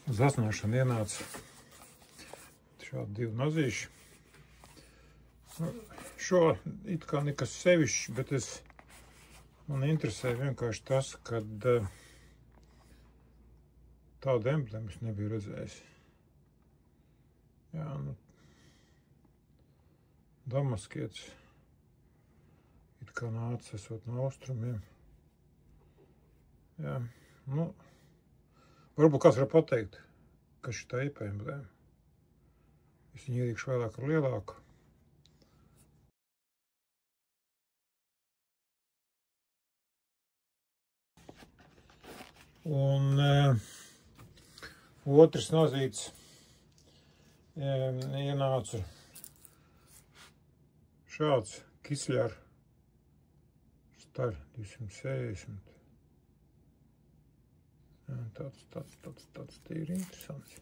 Uz asnošanu ienāca šādi 2 nazīši. Šo it kā nekas sevišķs, bet man interesē vienkārši tas, kad tādu emblēmu es nebiju redzējis. Jā, damaskietis it kā nāca esot no austrumiem. Jā, varbūt kāds var pateikt, ka šī tā IP emblēma. Es viņu ierīkšu vēlāk ar lielāku. Un otrs nazīts ienāca šāds Kisļar Staļ 260. Tāds tīri interesants.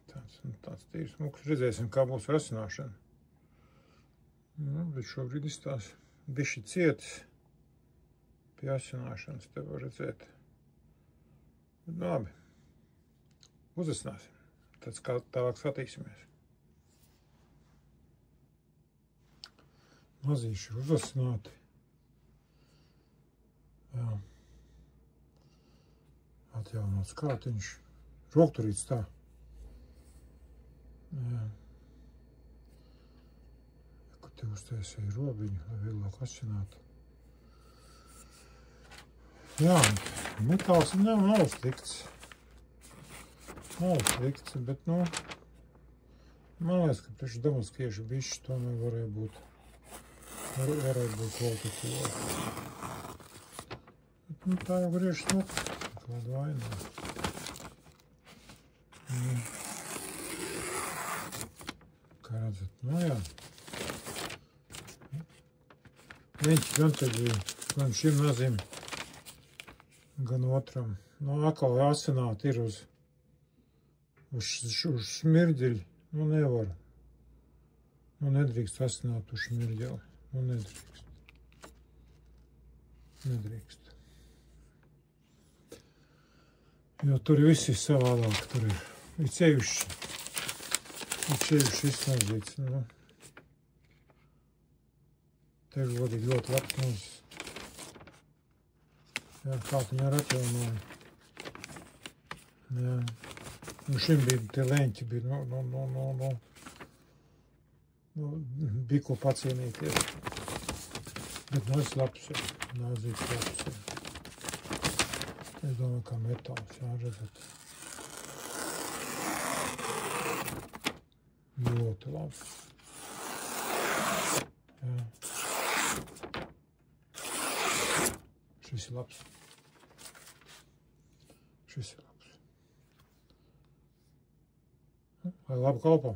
Tāds tīri smuks. Redzēsim, kā būs rasināšana. Bet šobrīd izstās bišķi cietis pie asināšanas, te var redzēt. Bet labi, uzasināsim. Tad tālāk skatīsimies. Mazīši ir uzasināti. Jā. Atjaunots kātiņš. Rokturīts tā. Jā. Te uztaisīja robiņu, lai vieglāk asināt. Jā, metāls nav slikts. Nav slikts, bet, man liekas, ka priekš damaskiešu bišķi tomēr varēja būt kvalitatīvāk. Bet, tā jau griež smuki, kādu vainā. Kā redzat, jā. Viņš gan te bija, gan šim nazim, gan otram. Atkal asināt ir uz smirģeļi. Nevar. Nedrīkst asināt uz smirģeli. Nedrīkst. Jo tur viss ir savādāk. Tur ir ceļuši izsnaudzīts. Te ir godīgi ļoti labs nozis. Jā, kā viņu ar atjaunoju. Jā. Šim bija tie leņķi, bija bija ko pacienīties. Bet nozis labs ir. Nozis labs ir. Es domāju, kā metāls, jā, redzat. Ļoti labs. Jā. Šis ir labs. Lai labu kalpo.